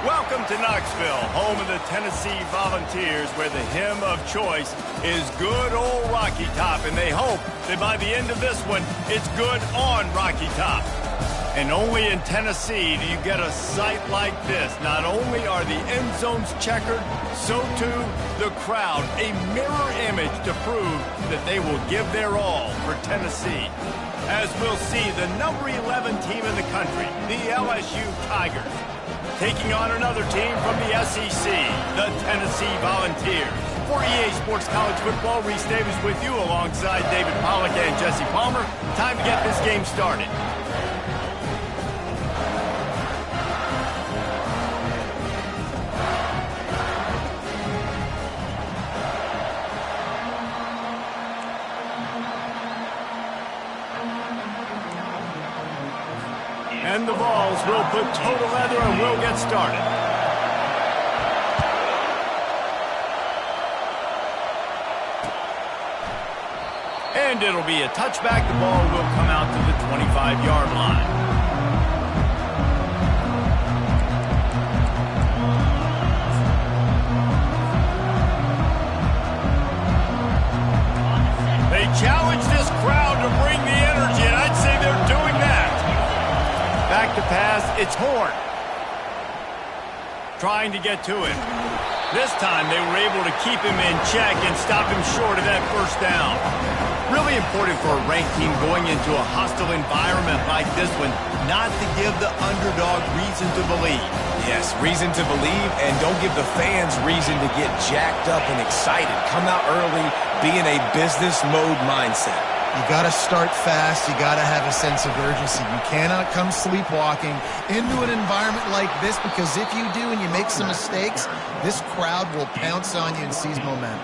Welcome to Knoxville, home of the Tennessee Volunteers, where the hymn of choice is good old Rocky Top, and they hope that by the end of this one, it's good on Rocky Top. And only in Tennessee do you get a sight like this. Not only are the end zones checkered, so too the crowd, a mirror image to prove that they will give their all for Tennessee. As we'll see, the number 11 team in the country, the LSU Tigers, taking on another team from the SEC, the Tennessee Volunteers. For EA Sports College Football, Reese Davis with you alongside David Pollack and Jesse Palmer. Time to get this game started. And the balls will put total leather and we'll get started. And it'll be a touchback. The ball will come out to the 25-yard line. They challenge this crowd to bring the energy, and I'd say they're doing that. Back to pass, it's Horn. Trying to get to him. This time they were able to keep him in check and stop him short of that first down. Really important for a ranked team going into a hostile environment like this one, not to give the underdog reason to believe. Yes, reason to believe, and don't give the fans reason to get jacked up and excited. Come out early, be in a business mode mindset. You got to start fast. You got to have a sense of urgency. You cannot come sleepwalking into an environment like this, because if you do and you make some mistakes, this crowd will pounce on you and seize momentum.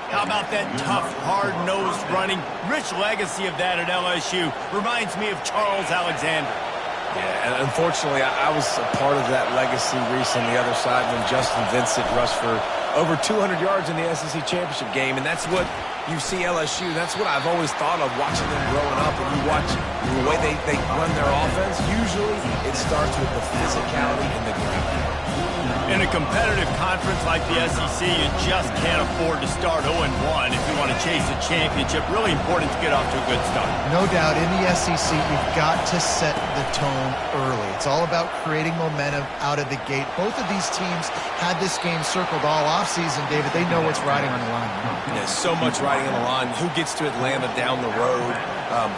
How about that tough, hard-nosed running? Rich legacy of that at LSU. Reminds me of Charles Alexander. Yeah, and unfortunately, I was a part of that legacy, Reese, on the other side when Justin Vincent rushed for over 200 yards in the SEC championship game, and that's what you see LSU. That's what I've always thought of watching them growing up, and you watch the way they run their offense. Usually, it starts with the physicality and the ground. In a competitive conference like the SEC, you just can't afford to start 0-1 if you want to chase a championship. Really important to get off to a good start. No doubt, in the SEC, you've got to set the tone early. It's all about creating momentum out of the gate. Both of these teams had this game circled all offseason, David. They know what's riding on the line. There's so much riding on the line. Who gets to Atlanta down the road?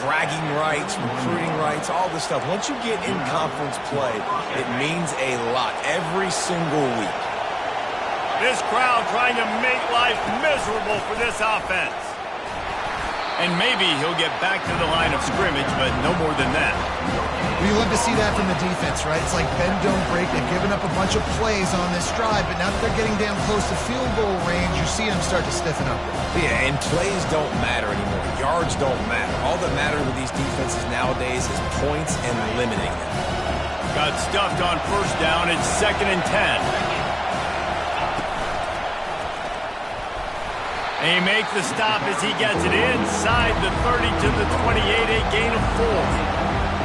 Bragging rights, recruiting rights, all this stuff. Once you get in conference play, it means a lot every single week. This crowd trying to make life miserable for this offense. And maybe he'll get back to the line of scrimmage, but no more than that. We love to see that from the defense, right? It's like bend, don't break. They've given up a bunch of plays on this drive, but now that they're getting down close to field goal range, you see them start to stiffen up. Yeah, and plays don't matter anymore. Yards don't matter. All that matters with these defenses nowadays is points and limiting them. Got stuffed on first down. It's 2nd and 10. They make the stop as he gets it inside the 30 to the 28, a gain of 4.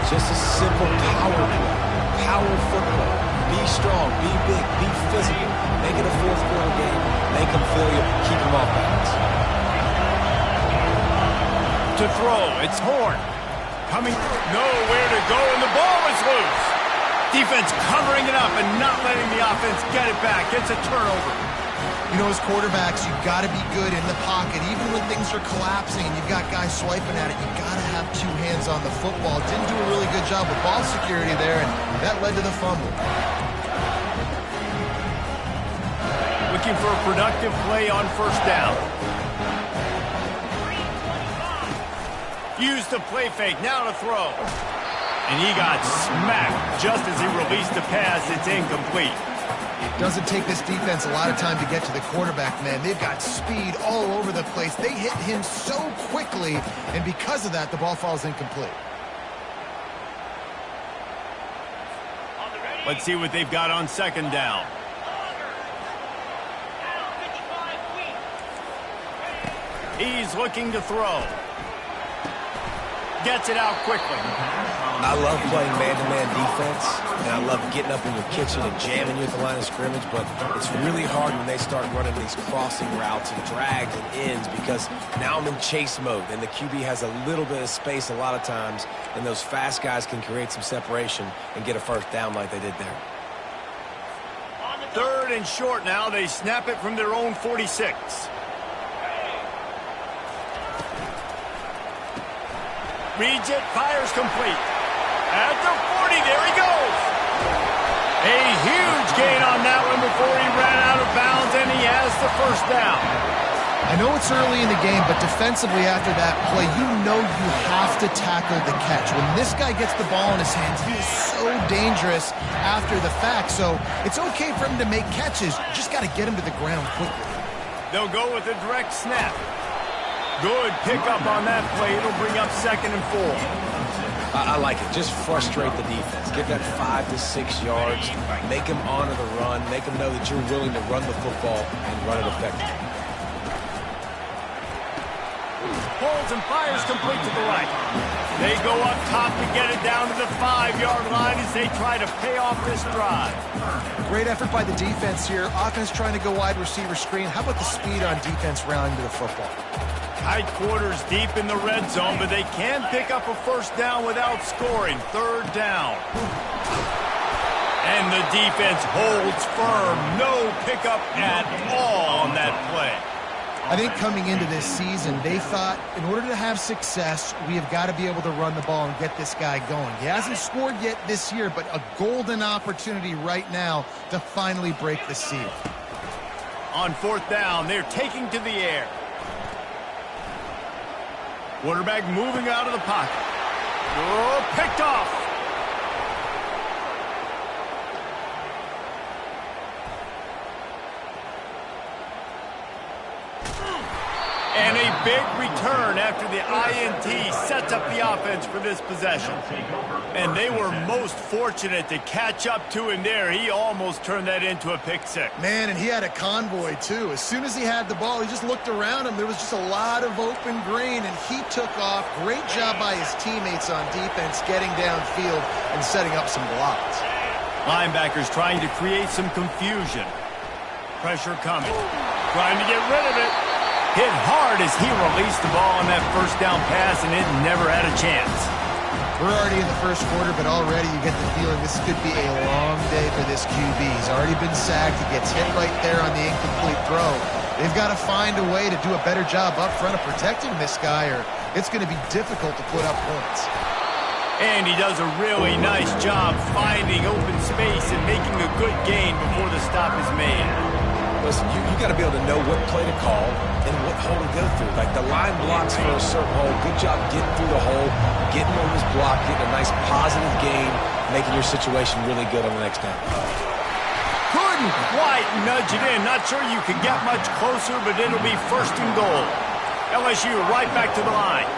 Just a simple power play. Power football. Be strong, be big, be physical. Make it a fourth quarter game. Make them feel you, keep them off balance. To throw, it's Horn. Coming through, nowhere to go, and the ball is loose. Defense covering it up and not letting the offense get it back. It's a turnover. You know, as quarterbacks, you've got to be good in the pocket. Even when things are collapsing and you've got guys swiping at it, you've got to have two hands on the football. Didn't do a really good job with ball security there, and that led to the fumble. Looking for a productive play on first down. Used the play fake, now to throw. And he got smacked just as he released the pass. It's incomplete. It doesn't take this defense a lot of time to get to the quarterback, man. They've got speed all over the place. They hit him so quickly, and because of that, the ball falls incomplete. Let's see what they've got on second down. He's looking to throw. Gets it out quickly. I love playing man-to-man defense, and I love getting up in your kitchen and jamming you at the line of scrimmage, but it's really hard when they start running these crossing routes and drags and ends because now I'm in chase mode, and the QB has a little bit of space a lot of times, and those fast guys can create some separation and get a first down like they did there. 3rd and short now. They snap it from their own 46. Reads it, fires complete. At the 40, there he goes. A huge gain on that one before he ran out of bounds, and he has the first down. I know it's early in the game, but defensively after that play, you know you have to tackle the catch. When this guy gets the ball in his hands, he is so dangerous after the fact. So it's okay for him to make catches. You just got to get him to the ground quickly. They'll go with a direct snap. Good pickup on that play. It'll bring up 2nd and 4. I like it. Just frustrate the defense. Get that 5 to 6 yards. Make them honor the run. Make them know that you're willing to run the football and run it effectively. Holds and fires complete to the right. They go up top to get it down to the 5-yard line as they try to pay off this drive. Great effort by the defense here. Offense trying to go wide receiver screen. How about the speed on defense rallying to the football? Tight quarters deep in the red zone, but they can pick up a first down without scoring. 3rd down. And the defense holds firm. No pickup at all on that play. I think coming into this season, they thought in order to have success, we have got to be able to run the ball and get this guy going. He hasn't scored yet this year, but a golden opportunity right now to finally break the seal. On 4th down, they're taking to the air. Quarterback moving out of the pocket. Oh, picked off. And a big return after the INT sets up the offense for this possession. And they were most fortunate to catch up to him there. He almost turned that into a pick six. Man, and he had a convoy, too. As soon as he had the ball, he just looked around him. There was just a lot of open green, and he took off. Great job by his teammates on defense, getting downfield and setting up some blocks. Linebackers trying to create some confusion. Pressure coming. Trying to get rid of it. Hit hard as he released the ball on that first down pass, and it never had a chance. We're already in the first quarter, but already you get the feeling this could be a long day for this QB. He's already been sacked. He gets hit right there on the incomplete throw. They've got to find a way to do a better job up front of protecting this guy, or it's going to be difficult to put up points. And he does a really nice job finding open space and making a good gain before the stop is made. Listen, you got to be able to know what play to call and what hole to go through. Like the line blocks for a certain hole. Good job getting through the hole, getting on this block, getting a nice positive gain, making your situation really good on the next down. Couldn't quite nudge it in. Not sure you could get much closer, but it'll be 1st and goal. LSU right back to the line.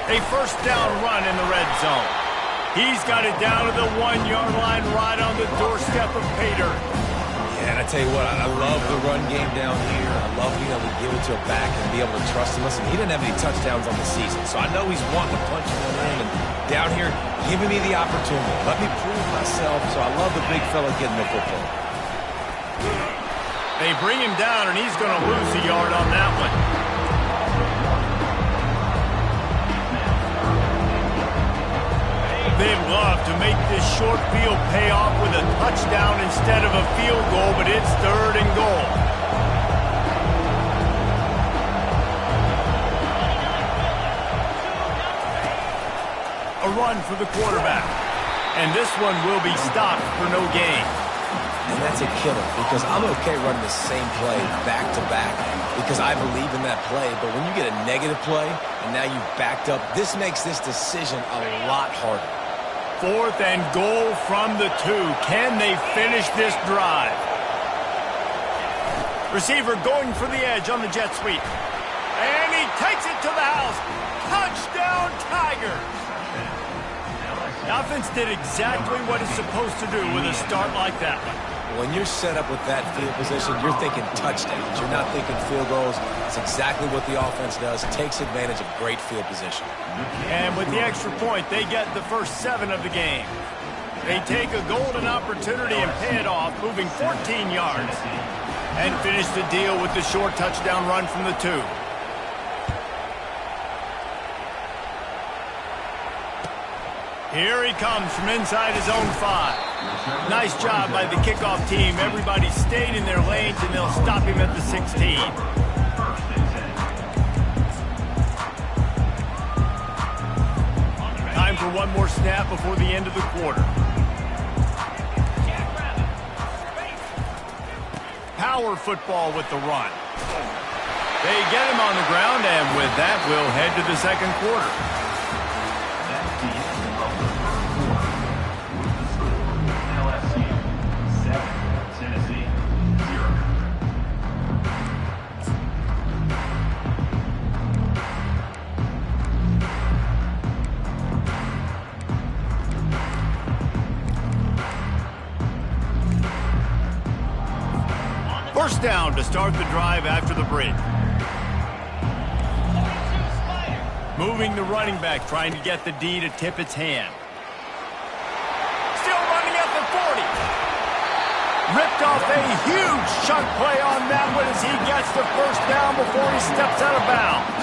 A first down run in the red zone. He's got it down to the 1-yard line right on the doorstep of Pater. Yeah, and I tell you what, I love the run game down here. I love being able to give it to a back and be able to trust him. Listen, he didn't have any touchdowns on the season, so I know he's wanting to punch one in. And down here, giving me the opportunity. Let me prove myself, so I love the big fella getting the football. They bring him down, and he's going to lose a yard on that one. They'd love to make this short field pay off with a touchdown instead of a field goal, but it's 3rd and goal. A run for the quarterback. And this one will be stopped for no gain. And that's a killer because I'm okay running the same play back-to-back because I believe in that play. But when you get a negative play and now you've backed up, this makes this decision a lot harder. 4th and goal from the 2. Can they finish this drive? Receiver going for the edge on the jet sweep. And he takes it to the house. Touchdown, Tigers! The offense did exactly what it's supposed to do with a start like that one. When you're set up with that field position, you're thinking touchdowns. You're not thinking field goals. It's exactly what the offense does. Takes advantage of great field position. And with the extra point, they get the first 7 of the game. They take a golden opportunity and pay it off, moving 14 yards. And finish the deal with the short touchdown run from the 2. Here he comes from inside his own 5. Nice job by the kickoff team. Everybody stayed in their lanes, and they'll stop him at the 16. Time for one more snap before the end of the quarter. Power football with the run. They get him on the ground, and with that, we'll head to the second quarter. First down to start the drive after the break. Moving the running back, trying to get the D to tip its hand. Still running at the 40. Ripped off a huge chunk play on that one as he gets the first down before he steps out of bounds.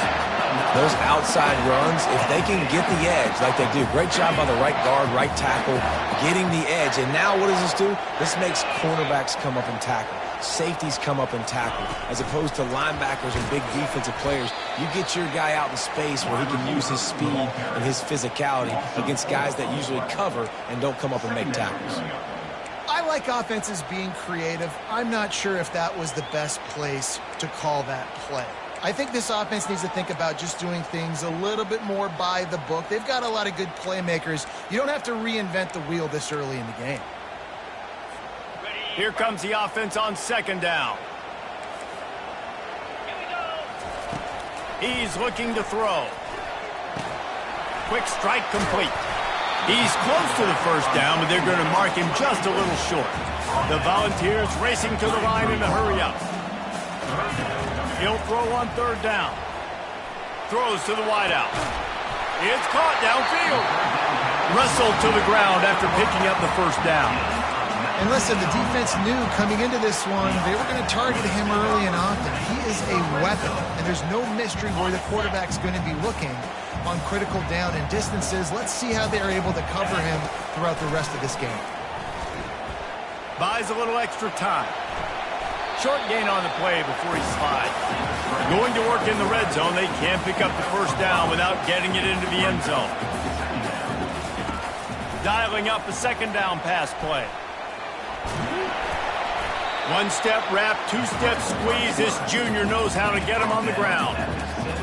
Those outside runs, if they can get the edge like they do, great job by the right guard, right tackle, getting the edge. And now what does this do? This makes cornerbacks come up and tackle. Safeties come up and tackle. As opposed to linebackers and big defensive players, you get your guy out in space where he can use his speed and his physicality against guys that usually cover and don't come up and make tackles. I like offenses being creative. I'm not sure if that was the best place to call that play. I think this offense needs to think about just doing things a little bit more by the book. They've got a lot of good playmakers. You don't have to reinvent the wheel this early in the game. Here comes the offense on second down. He's looking to throw. Quick strike complete. He's close to the first down, but they're going to mark him just a little short. The Volunteers racing to the line in a hurry up. He'll throw on third down. Throws to the wideout. It's caught downfield. Wrestled to the ground after picking up the first down. And listen, the defense knew coming into this one, they were going to target him early and often. He is a weapon, and there's no mystery where the quarterback's going to be looking on critical down and distances. Let's see how they're able to cover him throughout the rest of this game. Buys a little extra time. Short gain on the play before he slides. Going to work in the red zone. They can't pick up the first down without getting it into the end zone. Dialing up a second down pass play. One step wrap, two-step squeeze. This junior knows how to get him on the ground.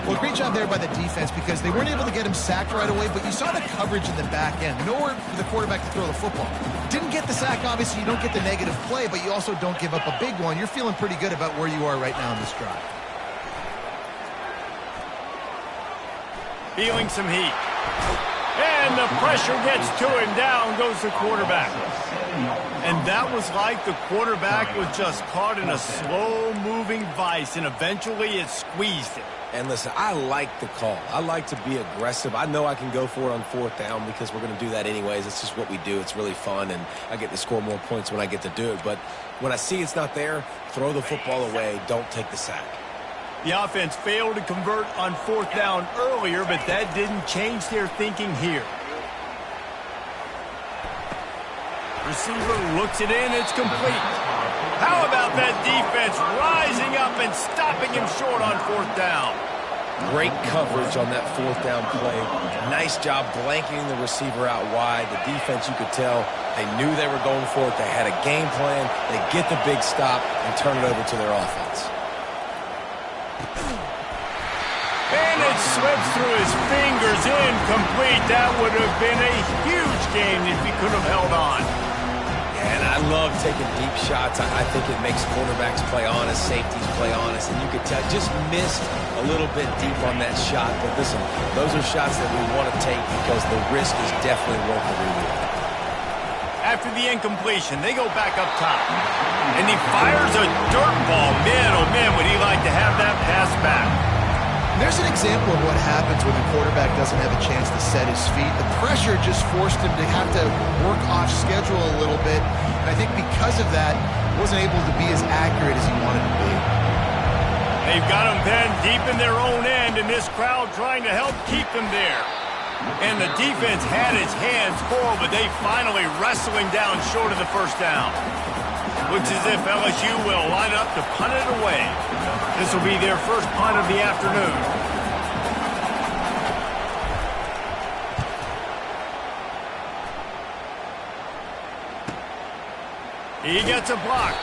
Well, great job there by the defense because they weren't able to get him sacked right away, but you saw the coverage in the back end. Nowhere for the quarterback to throw the football. Didn't get the sack, obviously. You don't get the negative play, but you also don't give up a big one. You're feeling pretty good about where you are right now in this drive. Feeling some heat. And the pressure gets to him. Down goes the quarterback. And that was like the quarterback was just caught in a slow-moving vice, and eventually it squeezed him. And listen, I like the call. I like to be aggressive. I know I can go for it on fourth down because we're going to do that anyways. It's just what we do. It's really fun, and I get to score more points when I get to do it. But when I see it's not there, throw the football away. Don't take the sack. The offense failed to convert on fourth down earlier, but that didn't change their thinking here. Receiver looks it in. It's complete. How about that defense rising up and stopping him short on fourth down? Great coverage on that fourth down play. Nice job blanketing the receiver out wide. The defense, you could tell, they knew they were going for it. They had a game plan. They get the big stop and turn it over to their offense. And it slips through his fingers, incomplete. That would have been a huge game if he could have held on. And I love taking deep shots. I think it makes quarterbacks play honest, safeties play honest, and you could tell just missed a little bit deep on that shot. But listen, those are shots that we want to take because the risk is definitely worth the reward. After the incompletion, they go back up top. And he fires a dirt ball. Man, oh man, would he like to have that pass back. There's an example of what happens when the quarterback doesn't have a chance to set his feet. The pressure just forced him to have to work off schedule a little bit. And I think because of that, he wasn't able to be as accurate as he wanted to be. They've got him pinned deep in their own end, and this crowd trying to help keep them there. And the defense had its hands full, but they finally wrestling down short of the first down. Looks as if LSU will line up to punt it away. This will be their first punt of the afternoon. He gets a block.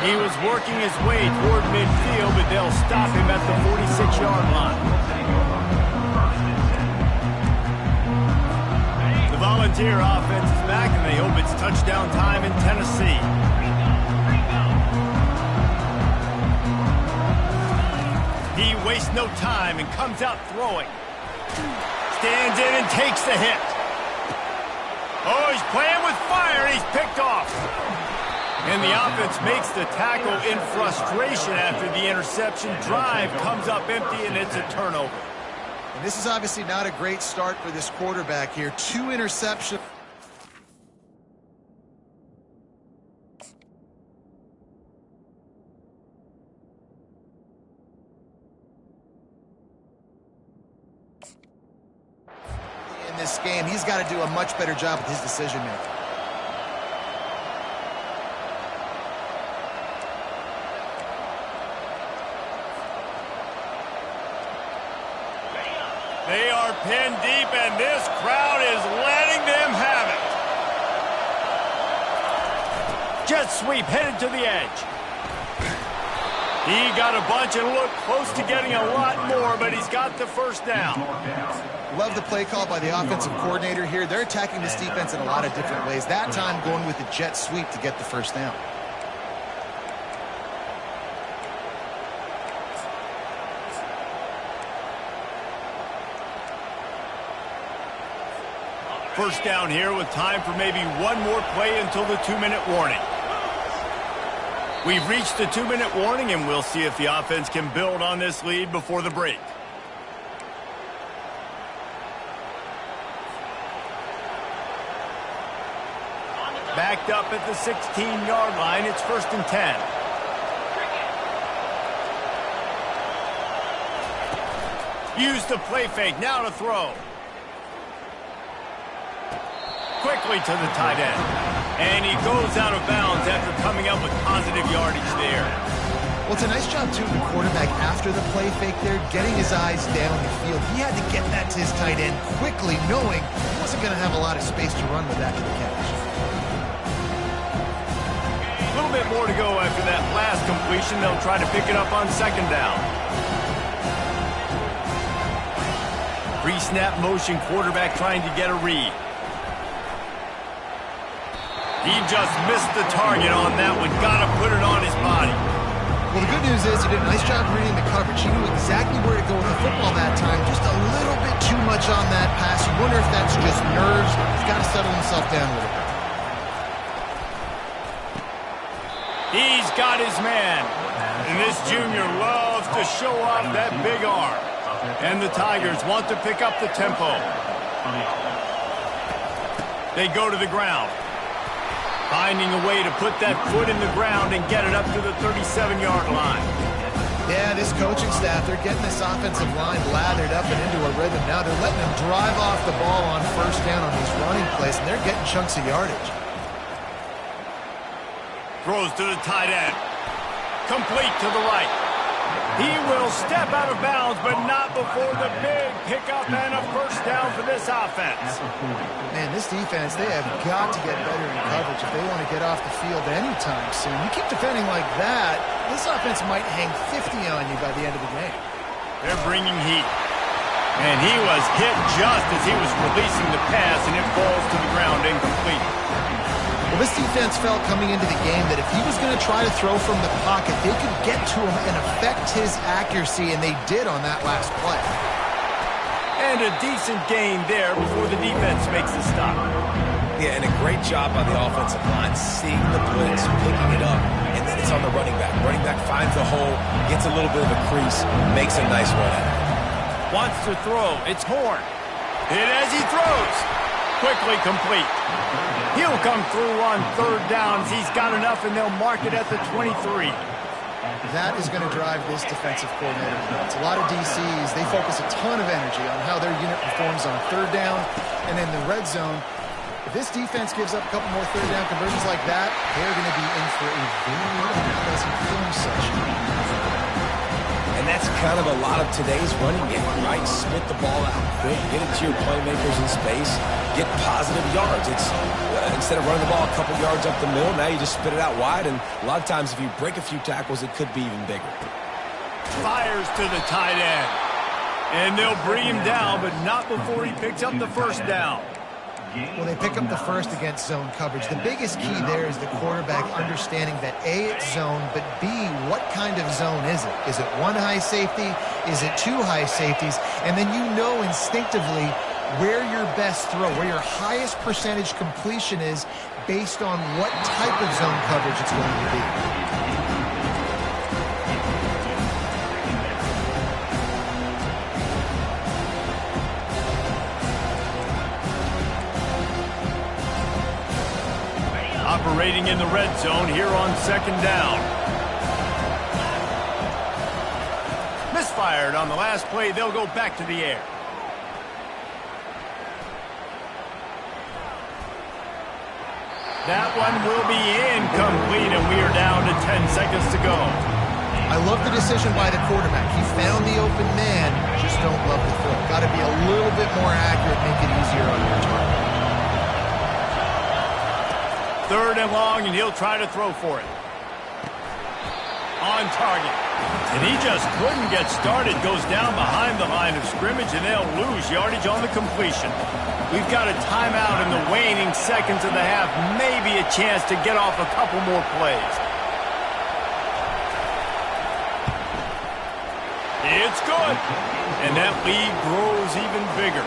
He was working his way toward midfield, but they'll stop him at the 46-yard line. The Volunteer offense is back, and they hope it's touchdown time in Tennessee. He wastes no time and comes out throwing. Stands in and takes the hit. Oh, he's playing with fire, and he's picked off. And the offense makes the tackle in frustration after the interception. Drive comes up empty, and it's a turnover. And this is obviously not a great start for this quarterback here. 2 interceptions. In this game, he's got to do a much better job with his decision-making. They are pinned deep, and this crowd is letting them have it. Jet sweep headed to the edge. He got a bunch and looked close to getting a lot more, but he's got the first down. Love the play call by the offensive coordinator here. They're attacking this defense in a lot of different ways. That time going with the jet sweep to get the first down. First down here with time for maybe one more play until the 2-minute warning. We've reached the 2-minute warning, and we'll see if the offense can build on this lead before the break. Backed up at the 16-yard line, it's 1st and 10. Use the play fake, now to throw. Quickly to the tight end. And he goes out of bounds after coming up with positive yardage there. Well, it's a nice job, too, the quarterback after the play fake there, getting his eyes down the field. He had to get that to his tight end quickly, knowing he wasn't going to have a lot of space to run with after the catch. A little bit more to go after that last completion. They'll try to pick it up on 2nd down. Pre-snap motion, quarterback trying to get a read. He just missed the target on that one. Got to put it on his body. Well, the good news is he did a nice job reading the coverage. He knew exactly where to go with the football that time. Just a little bit too much on that pass. You wonder if that's just nerves. He's got to settle himself down with it. He's got his man. And this junior loves to show off that big arm. And the Tigers want to pick up the tempo. They go to the ground. Finding a way to put that foot in the ground and get it up to the 37-yard line. Yeah, this coaching staff, they're getting this offensive line lathered up and into a rhythm. Now they're letting them drive off the ball on 1st down on these running plays, and they're getting chunks of yardage. Throws to the tight end. Complete to the right. He will step out of bounds, but not before the big pickup and a 1st down for this offense. Man, this defense, they have got to get better in coverage if they want to get off the field anytime soon. You keep defending like that, this offense might hang 50 on you by the end of the game. They're bringing heat. And he was hit just as he was releasing the pass, and it falls to the ground incomplete. Well, this defense felt coming into the game that if he was going to try to throw from the pocket, they could get to him and affect his accuracy, and they did on that last play. And a decent gain there before the defense makes the stop. Yeah, and a great job by the offensive line, seeing the blitz, picking it up, and then it's on the running back. Running back finds a hole, gets a little bit of a crease, makes a nice run at it. Wants to throw. It's Horn. Hit as he throws. Quickly complete. He'll come through on third downs. He's got enough, and they'll mark it at the 23. That is going to drive this defensive coordinator nuts. A lot of DCs, they focus a ton of energy on how their unit performs on third down and in the red zone. If this defense gives up a couple more third down conversions like that, they're going to be in for a very unpleasant film session. And that's kind of a lot of today's running game, right? Spit the ball out quick, get it to your playmakers in space, get positive yards. It's instead of running the ball a couple yards up the middle, now you just spit it out wide, and a lot of times if you break a few tackles, it could be even bigger. Fires to the tight end. And they'll bring him down, but not before he picks up the first down. Well, they pick up the first against zone coverage. The biggest key there is the quarterback understanding that A, it's zone, but B, what kind of zone is it? Is it one high safety? Is it two high safeties? And then you know instinctively where your best throw, where your highest percentage completion is based on what type of zone coverage it's going to be. Operating in the red zone here on second down. Misfired on the last play. They'll go back to the air. That one will be incomplete, and we are down to 10 seconds to go. I love the decision by the quarterback. He found the open man, just don't love the throw. Got to be a little bit more accurate, make it easier on your target. Third and long, and he'll try to throw for it. On target. And he just couldn't get started. Goes down behind the line of scrimmage, and they'll lose yardage on the completion. We've got a timeout in the waning seconds of the half. Maybe a chance to get off a couple more plays. It's good. And that lead grows even bigger.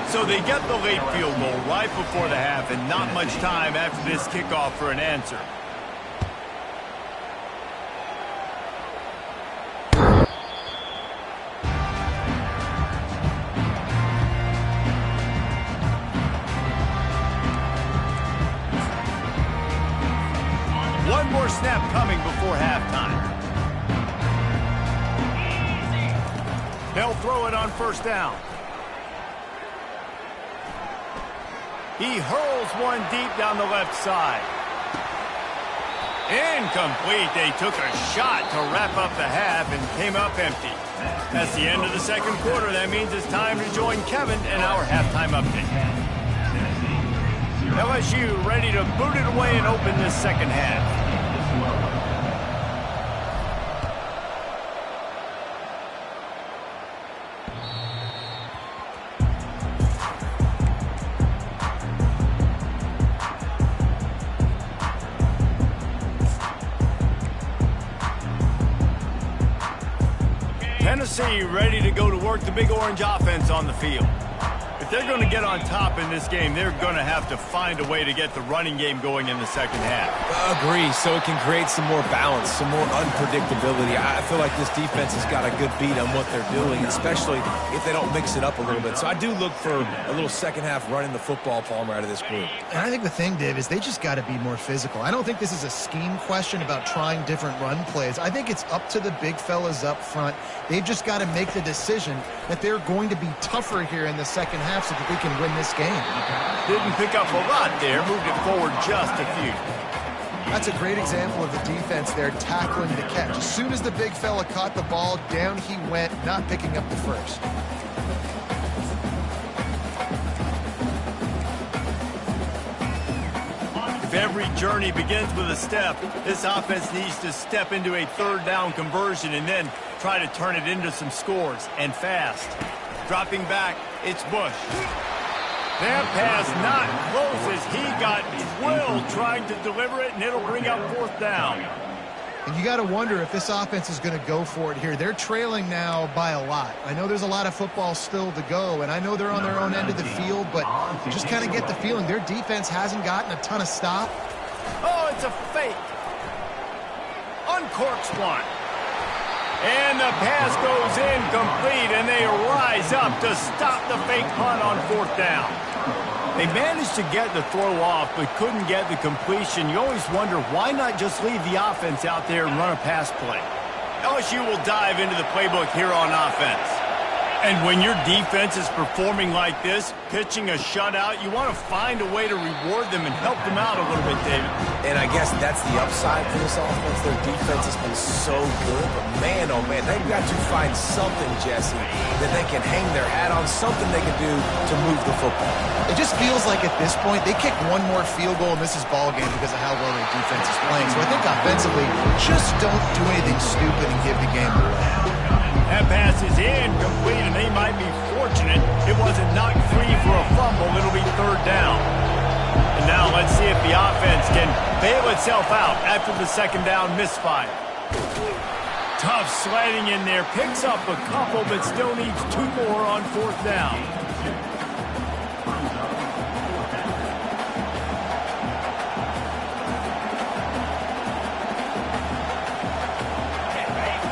So they get the late field goal right before the half, and not much time after this kickoff for an answer. One more snap coming before halftime. They'll throw it on first down. He hurls one deep down the left side. Incomplete. They took a shot to wrap up the half and came up empty. That's the end of the second quarter. That means it's time to join Kevin in our halftime update. LSU ready to boot it away and open this second half. Tennessee ready to go to work the Big Orange offense on the field. If they're going to get on top in this game, they're going to have to find a way to get the running game going in the second half. Agree, so it can create some more balance, some more unpredictability. I feel like this defense has got a good beat on what they're doing, especially if they don't mix it up a little bit. So I do look for a little second half running the football, Palmer, out of this group. And I think the thing, Dave, is they just got to be more physical. I don't think this is a scheme question about trying different run plays. I think it's up to the big fellas up front. They've just got to make the decision that they're going to be tougher here in the second half so that they can win this game. Didn't pick up a lot there, moved it forward just a few. That's a great example of the defense there tackling the catch. As soon as the big fella caught the ball, down he went, not picking up the first. If every journey begins with a step, this offense needs to step into a third down conversion and then try to turn it into some scores, and fast. Dropping back, it's Bush. That pass not close as he got drilled trying to deliver it, and it'll bring up fourth down. And you got to wonder if this offense is going to go for it here. They're trailing now by a lot. I know there's a lot of football still to go, and I know they're on their own end of the field, but you just kind of get the feeling their defense hasn't gotten a ton of stop. Oh, it's a fake. Uncorks one. And the pass goes incomplete, and they rise up to stop the fake punt on 4th down. They managed to get the throw off, but couldn't get the completion. You always wonder, why not just leave the offense out there and run a pass play? LSU will dive into the playbook here on offense. And when your defense is performing like this, pitching a shutout, you want to find a way to reward them and help them out a little bit, David. And I guess that's the upside for this offense. Their defense has been so good, but man, oh man, they've got to find something, Jesse, that they can hang their hat on, something they can do to move the football. It just feels like at this point, they kick one more field goal and this is ball game because of how well their defense is playing. So I think offensively, just don't do anything stupid and give the game away. That pass is incomplete, and they might be fortunate it wasn't knocked free for a fumble. It'll be 3rd down. And now let's see if the offense can bail itself out after the 2nd down misfire. Tough sliding in there. Picks up a couple, but still needs 2 more on 4th down.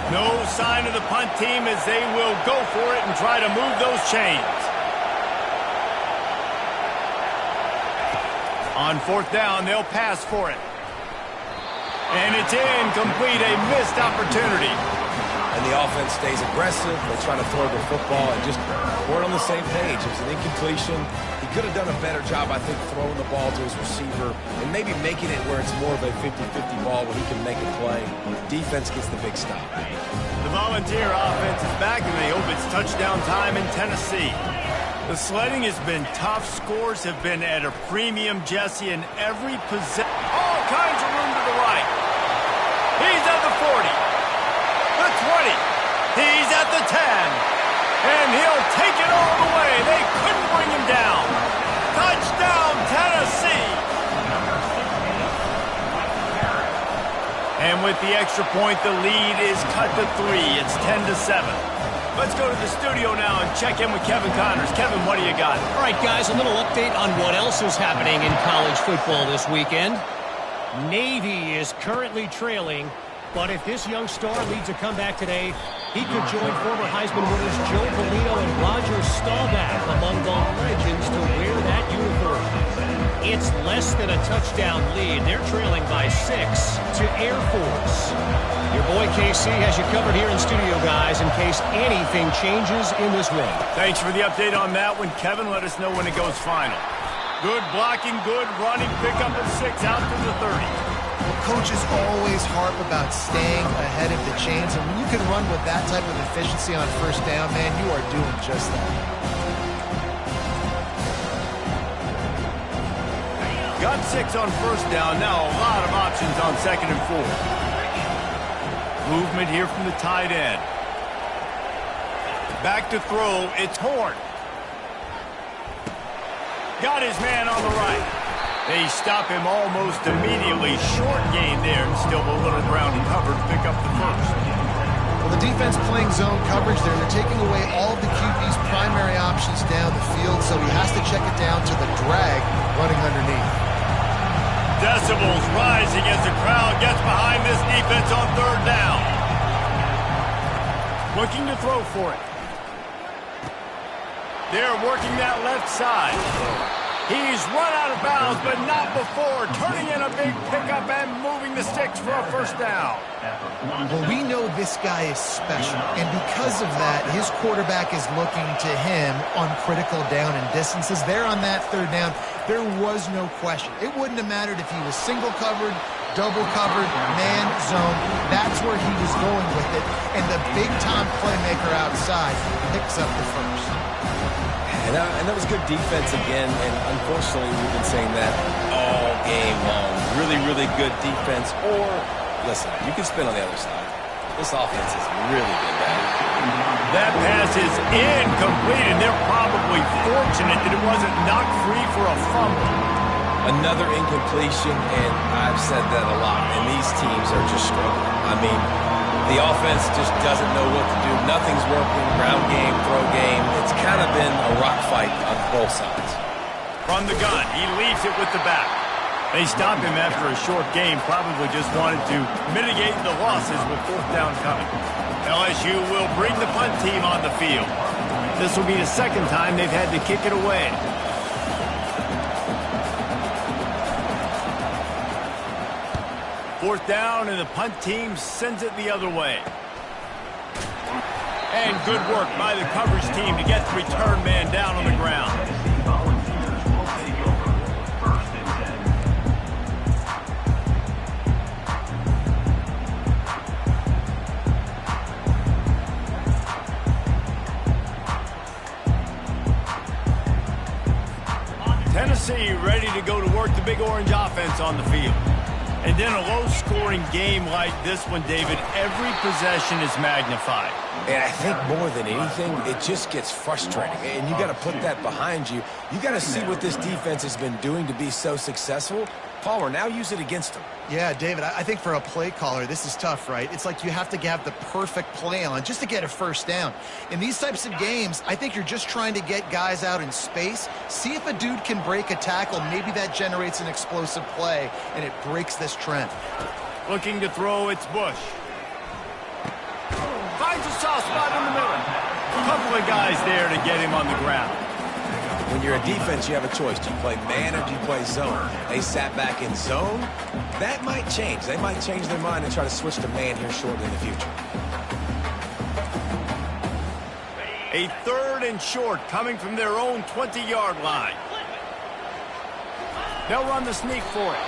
No sign of the punt team as they will go for it and try to move those chains. On 4th down, they'll pass for it. And it's incomplete, a missed opportunity. And the offense stays aggressive. They try to throw the football and just weren't on the same page. It was an incompletion. He could have done a better job, I think, throwing the ball to his receiver and maybe making it where it's more of a 50-50 ball where he can make a play. Defense gets the big stop. The Volunteer offense is back, and they hope it's touchdown time in Tennessee. The sledding has been tough. Scores have been at a premium, Jesse, in every possession. All kinds of room to the right. He's at the 40. The 20. He's at the 10. And he'll take it all the way. They couldn't bring him down. Touchdown, Tennessee. And with the extra point, the lead is cut to 3. It's 10-7. Let's go to the studio now and check in with Kevin Connors. Kevin, what do you got? All right, guys, a little update on what else is happening in college football this weekend. Navy is currently trailing, but if this young star leads a comeback today, he could join former Heisman winners Joe Polino and Roger Staubach among the legends to wear that uniform. It's less than a touchdown lead. They're trailing by 6 to Air Force. Your boy KC has you covered here in studio, guys, in case anything changes in this one. Thanks for the update on that one, Kevin. Let us know when it goes final. Good blocking, good running, pick up of 6 out to the 30. Well, coaches always harp about staying ahead of the chains, and when you can run with that type of efficiency on 1st down, man, you are doing just that. Got 6 on 1st down. Now a lot of options on 2nd and 4. Movement here from the tight end. Back to throw. It's Horn. Got his man on the right. They stop him almost immediately. Short gain there, and still a little ground covered to pick up the 1st. Well, the defense playing zone coverage there. They're taking away all of the QB's primary options down the field, so he has to check it down to the drag running underneath. Decibels rising as the crowd gets behind this defense on 3rd down. Looking to throw for it. They're working that left side. He's run out of bounds, but not before. Turning in a big pickup and moving the sticks for a 1st down. Well, we know this guy is special, and because of that, his quarterback is looking to him on critical down and distances. There on that 3rd down, there was no question. It wouldn't have mattered if he was single covered, double covered, man zone. That's where he was going with it, and the big-time playmaker outside picks up the 1st. And that was good defense again, and unfortunately we've been saying that all game long. Really, really good defense. Or, listen, you can spin on the other side. This offense has really been bad. That pass is incomplete, and they're probably fortunate that it wasn't knocked free for a fumble. Another incompletion, and I've said that a lot, and these teams are just struggling. I mean, the offense just doesn't know what to do. Nothing's working. Ground game, throw game. It's kind of been a rock fight on both sides. From the gun, he leaves it with the back. They stopped him after a short game, probably just wanted to mitigate the losses with fourth down coming. LSU will bring the punt team on the field. This will be the second time they've had to kick it away. Fourth down, and the punt team sends it the other way. And good work by the coverage team to get the return man down on the ground. Tennessee ready to go to work the Big Orange offense on the field. And in a low-scoring game like this one, David, every possession is magnified. And I think more than anything, it just gets frustrating. And you got to put that behind you. You got to see what this defense has been doing to be so successful. Palmer, now use it against them. Yeah, David, I think for a play caller, this is tough, right? It's like you have to have the perfect play on just to get a first down. In these types of games, I think you're just trying to get guys out in space, see if a dude can break a tackle. Maybe that generates an explosive play, and it breaks this trend. Looking to throw, it's Bush. Finds a soft spot in the middle. A couple of guys there to get him on the ground. When you're a defense, you have a choice. Do you play man or do you play zone? They sat back in zone. That might change. They might change their mind and try to switch to man here shortly in the future. A third and short coming from their own 20-yard line. They'll run the sneak for it.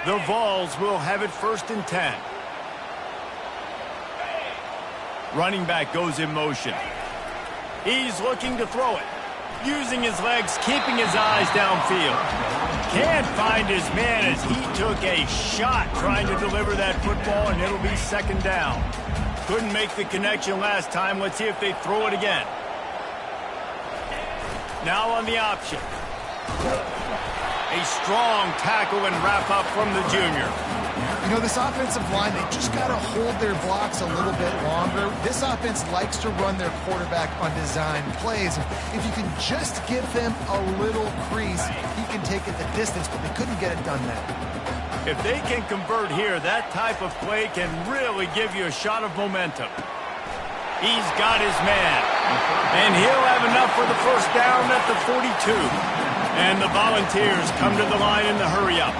The Vols will have it 1st and 10. Running back goes in motion. He's looking to throw it. Using his legs, keeping his eyes downfield. Can't find his man as he took a shot trying to deliver that football, and it'll be 2nd down. Couldn't make the connection last time. Let's see if they throw it again. Now on the option. A strong tackle and wrap up from the junior. You know, this offensive line, they just got to hold their blocks a little bit longer. This offense likes to run their quarterback on design plays. If you can just give him a little crease, he can take it the distance, but they couldn't get it done there. If they can convert here, that type of play can really give you a shot of momentum. He's got his man. And he'll have enough for the 1st down at the 42. And the Volunteers come to the line in the hurry-up.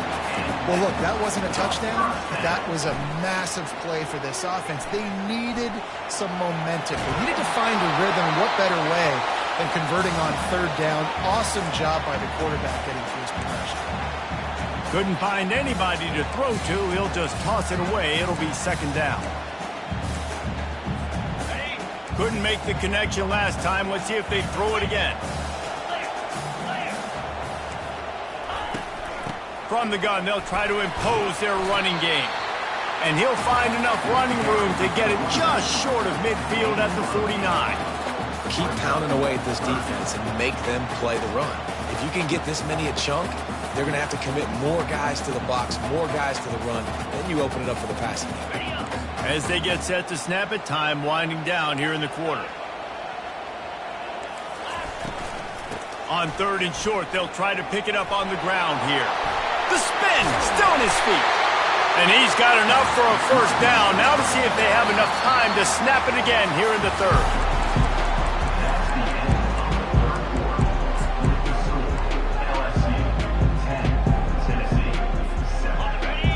Well, look, that wasn't a touchdown, but that was a massive play for this offense. They needed some momentum. They needed to find a rhythm. What better way than converting on 3rd down? Awesome job by the quarterback getting through his progression. Couldn't find anybody to throw to. He'll just toss it away. It'll be 2nd down. Couldn't make the connection last time. Let's see if they throw it again. From the gun, they'll try to impose their running game. And he'll find enough running room to get it just short of midfield at the 49. Keep pounding away at this defense and make them play the run. If you can get this many a chunk, they're going to have to commit more guys to the box, more guys to the run. Then you open it up for the passing game. As they get set to snap it, time winding down here in the quarter. On 3rd and short, they'll try to pick it up on the ground here. The spin, still on his feet. And he's got enough for a 1st down. Now to see if they have enough time to snap it again here in the 3rd.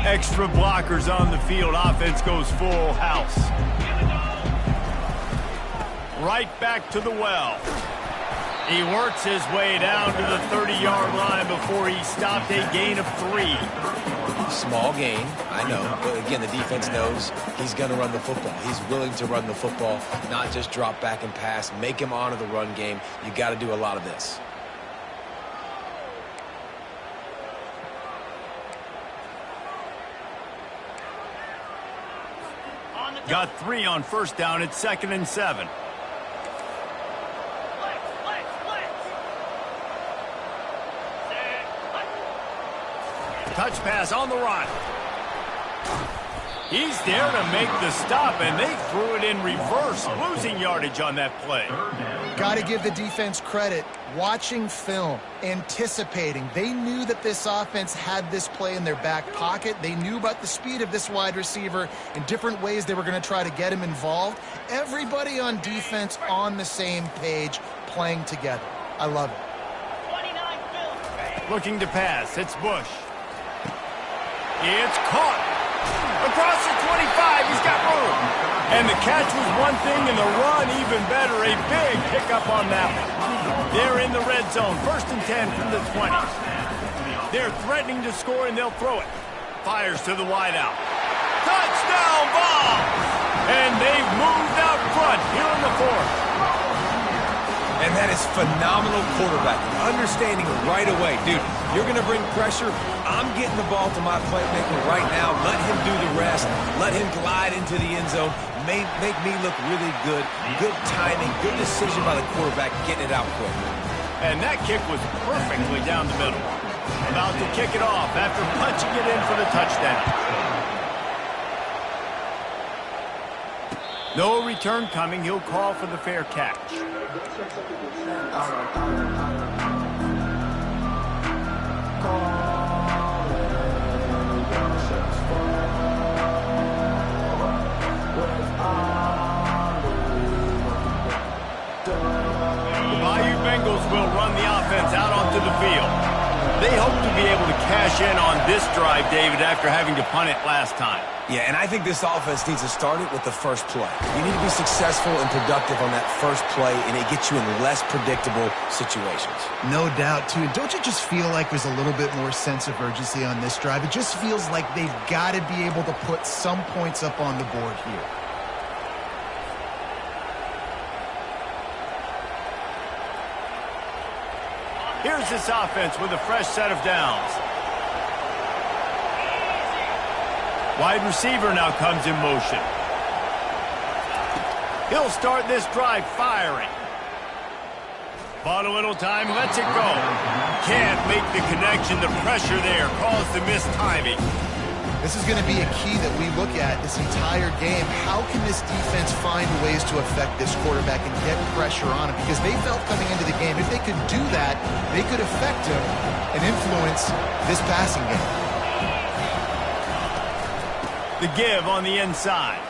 Extra blockers on the field. Offense goes full house. Right back to the well. He works his way down to the 30-yard line before he stopped a gain of 3. Small gain, I know. But again, the defense knows he's going to run the football. He's willing to run the football, not just drop back and pass. Make him honor the run game. You got to do a lot of this. On the Got 3 on first down at 2nd and 7. Touch pass on the run. He's there to make the stop, and they threw it in reverse, losing yardage on that play. Got to give the defense credit. Watching film, anticipating. They knew that this offense had this play in their back pocket. They knew about the speed of this wide receiver and different ways they were going to try to get him involved. Everybody on defense on the same page, playing together. I love it. Looking to pass. It's Bush. It's caught. Across the 25, he's got room. And the catch was one thing, and the run even better. A big pickup on that one. They're in the red zone. 1st and 10 from the 20. They're threatening to score, and they'll throw it. Fires to the wideout. Touchdown ball! And they've moved out front here in the 4th. And that is phenomenal quarterbacking. Understanding right away. Dude, you're going to bring pressure. I'm getting the ball to my playmaker right now. Let him do the rest. Let him glide into the end zone. Make me look really good. Good timing. Good decision by the quarterback getting it out quick. And that kick was perfectly down the middle. About to kick it off after punching it in for the touchdown. No return coming. He'll call for the fair catch. Bengals will run the offense out onto the field. They hope to be able to cash in on this drive, David, after having to punt it last time. Yeah, and I think this offense needs to start it with the first play. You need to be successful and productive on that first play, and it gets you in less predictable situations. No doubt, too. Don't you just feel like there's a little bit more sense of urgency on this drive? It just feels like they've got to be able to put some points up on the board here. Here's this offense with a fresh set of downs. Wide receiver now comes in motion. He'll start this drive firing. Bought a little time, lets it go. Can't make the connection. The pressure there caused the missed timing. This is going to be a key that we look at this entire game. How can this defense find ways to affect this quarterback and get pressure on him? Because they felt coming into the game, if they could do that, they could affect him and influence this passing game. The give on the inside.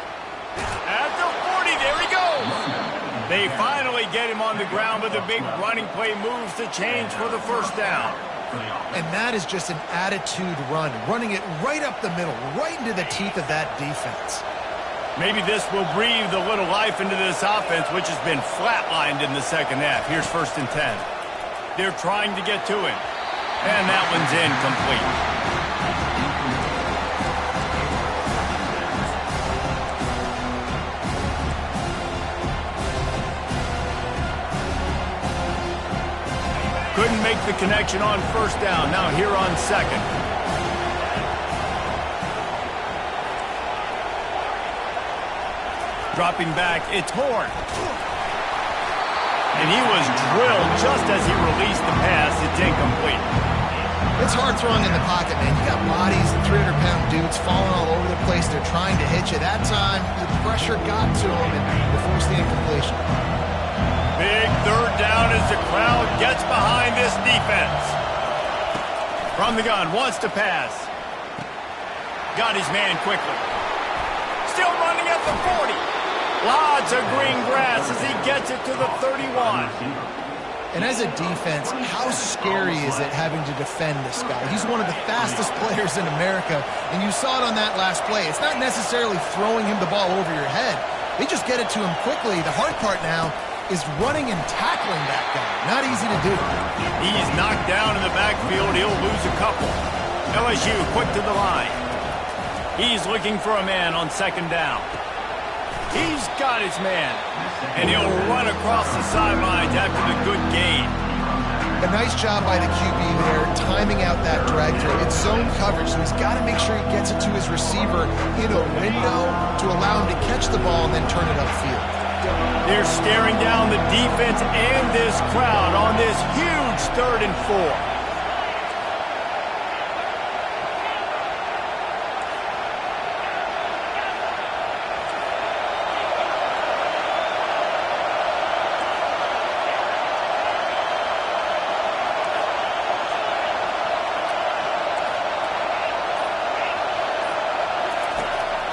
At the 40, there he goes. They finally get him on the ground, but the big running play moves the chains for the first down. And that is just an attitude run, running it right up the middle, right into the teeth of that defense. Maybe this will breathe a little life into this offense, which has been flatlined in the second half. Here's 1st and 10. They're trying to get to him. And that one's incomplete. Couldn't make the connection on first down. Now here on second. Dropping back, it's Horn. And he was drilled just as he released the pass. It's incomplete. It's hard throwing in the pocket, man. You got bodies and 300-pound dudes falling all over the place. They're trying to hit you. That time, the pressure got to him and they forced the incompletion. Big third down as the crowd gets behind this defense. From the gun, wants to pass. Got his man quickly. Still running at the 40. Lots of green grass as he gets it to the 31. And as a defense, how scary is it having to defend this guy? He's one of the fastest players in America, and you saw it on that last play. It's not necessarily throwing him the ball over your head. They just get it to him quickly. The hard part now is running and tackling that guy. Not easy to do. He's knocked down in the backfield. He'll lose a couple. LSU quick to the line. He's looking for a man on second down. He's got his man. And he'll run across the sidelines after the good gain. A nice job by the QB there, timing out that drag throw. It's zone coverage, so he's got to make sure he gets it to his receiver in a window to allow him to catch the ball and then turn it upfield. They're staring down the defense and this crowd on this huge 3rd and 4.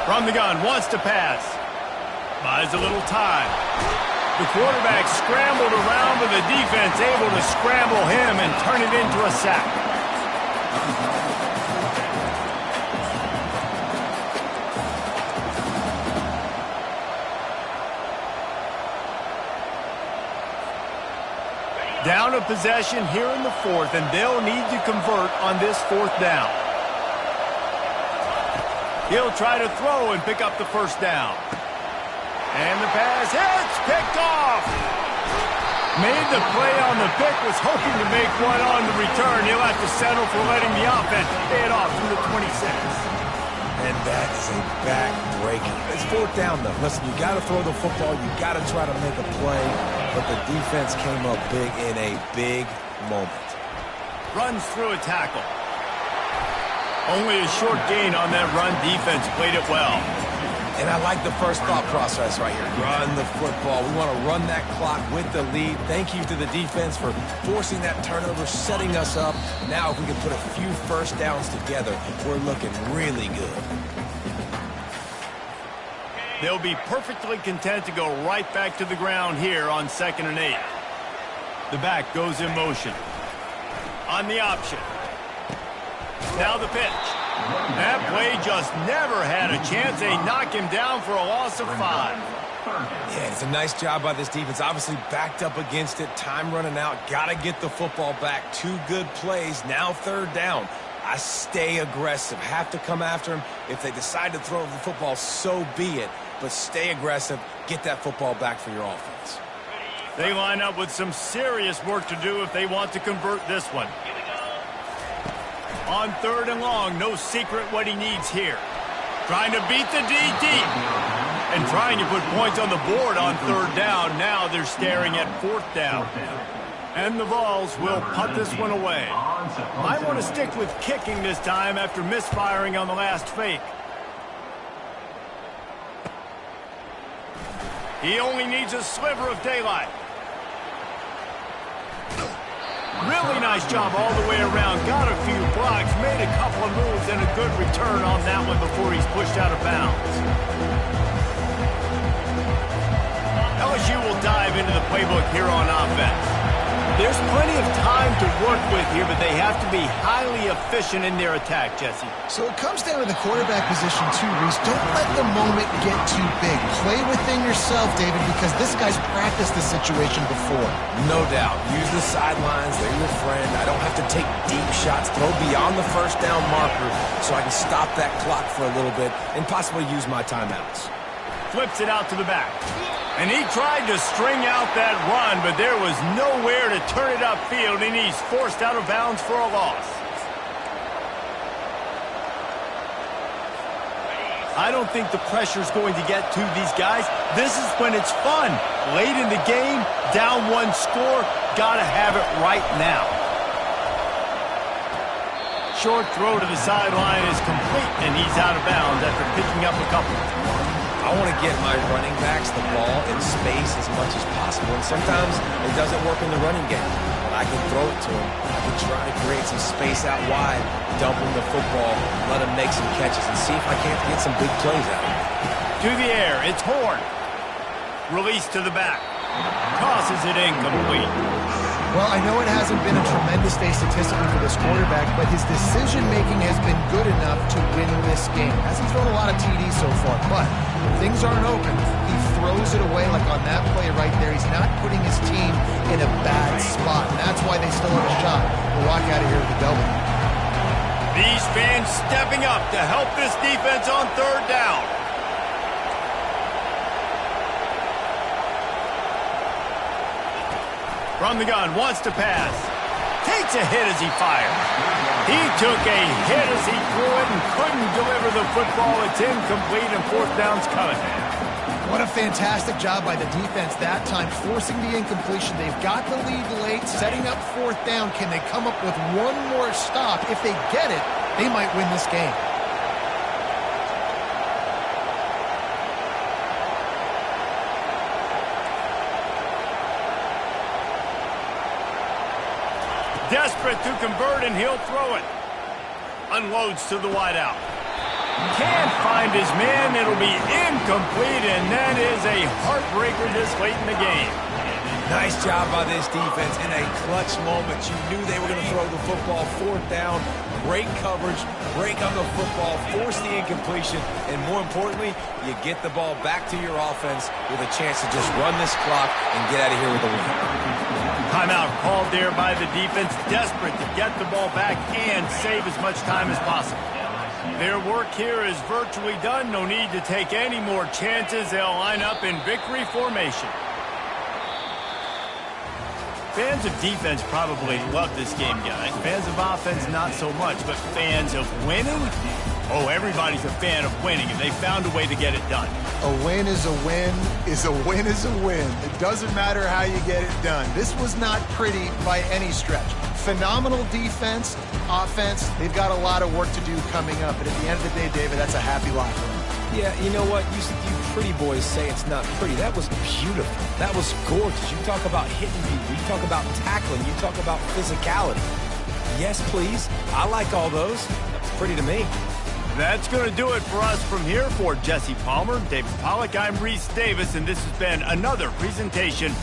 From the gun, wants to pass. Buys a little time. The quarterback scrambled around, but the defense able to scramble him and turn it into a sack. Down a possession here in the 4th, and they'll need to convert on this 4th down. He'll try to throw and pick up the 1st down. And the pass hits, picked off. Made the play on the pick, was hoping to make one on the return. He'll have to settle for letting the offense pay it off from the 26. And that is a back-breaker. It's 4th down, though. Listen, you got to throw the football. You got to try to make a play. But the defense came up big in a big moment. Runs through a tackle. Only a short gain on that run. Defense played it well. And I like the first thought process right here. Run the football. We want to run that clock with the lead. Thank you to the defense for forcing that turnover, setting us up. Now if we can put a few 1st downs together, we're looking really good. They'll be perfectly content to go right back to the ground here on 2nd and 8. The back goes in motion. On the option. Now the pitch. That play just never had a chance. They knock him down for a loss of 5. Yeah, it's a nice job by this defense. Obviously backed up against it. Time running out. Got to get the football back. 2 good plays. Now 3rd down. I stay aggressive. Have to come after him. If they decide to throw the football, so be it. But stay aggressive. Get that football back for your offense. They line up with some serious work to do if they want to convert this one. On 3rd and long, no secret what he needs here. Trying to beat the D deep. And trying to put points on the board on 3rd down. Now they're staring at 4th down. And the Vols will punt this one away. I want to stick with kicking this time after misfiring on the last fake. He only needs a sliver of daylight. Really nice job all the way around. Got a few blocks, made a couple of moves, and a good return on that one before he's pushed out of bounds. LSU will dive into the playbook here on offense. There's plenty of time to work with here, but they have to be highly efficient in their attack, Jesse. So it comes down to the quarterback position too, Reese. Don't let the moment get too big. Play within yourself, David, because this guy's practiced the situation before. No doubt. Use the sidelines. They're your friend. I don't have to take deep shots. Throw beyond the 1st down marker so I can stop that clock for a little bit and possibly use my timeouts. Flips it out to the back. And he tried to string out that run, but there was nowhere to turn it upfield, and he's forced out of bounds for a loss. I don't think the pressure's going to get to these guys. This is when it's fun. Late in the game, down 1 score, gotta have it right now. Short throw to the sideline is complete, and he's out of bounds after picking up a couple. I want to get my running backs the ball in space as much as possible. And sometimes it doesn't work in the running game. But I can throw it to him. I can try to create some space out wide, dump him the football, let him make some catches, and see if I can't get some big plays out of him. To the air, it's Horn. Release to the back. Tosses it incomplete. Well, I know it hasn't been a tremendous day statistically for this quarterback, but his decision-making has been good enough to win this game. Hasn't thrown a lot of TDs so far, but when things aren't open, he throws it away like on that play right there. He's not putting his team in a bad spot, and that's why they still have a shot to walk out of here with a W. These fans stepping up to help this defense on 3rd down. From the gun, wants to pass. Takes a hit as he fires. He took a hit as he threw it and couldn't deliver the football. It's incomplete and fourth down's coming. What a fantastic job by the defense that time, forcing the incompletion. They've got the lead late, setting up fourth down. Can they come up with one more stop? If they get it, they might win this game. Desperate to convert, and he'll throw it. Unloads to the wideout. Can't find his man. It'll be incomplete, and that is a heartbreaker this late in the game. Nice job by this defense in a clutch moment. You knew they were going to throw the football. Fourth down, great coverage, break on the football, force the incompletion, and more importantly, you get the ball back to your offense with a chance to just run this clock and get out of here with a win. Timeout called there by the defense, desperate to get the ball back and save as much time as possible. Their work here is virtually done. No need to take any more chances. They'll line up in victory formation. Fans of defense probably love this game, guys. Fans of offense, not so much. But fans of winning? Oh, everybody's a fan of winning, and they found a way to get it done. A win is a win is a win is a win. It doesn't matter how you get it done. This was not pretty by any stretch. Phenomenal defense, offense. They've got a lot of work to do coming up. And at the end of the day, David, that's a happy locker room. Yeah, you know what? You pretty boys say it's not pretty. That was beautiful. That was gorgeous. You talk about hitting people. You talk about tackling. You talk about physicality. Yes, please. I like all those. That's pretty to me. That's going to do it for us from here. For Jesse Palmer, David Pollack, I'm Reese Davis, and this has been another presentation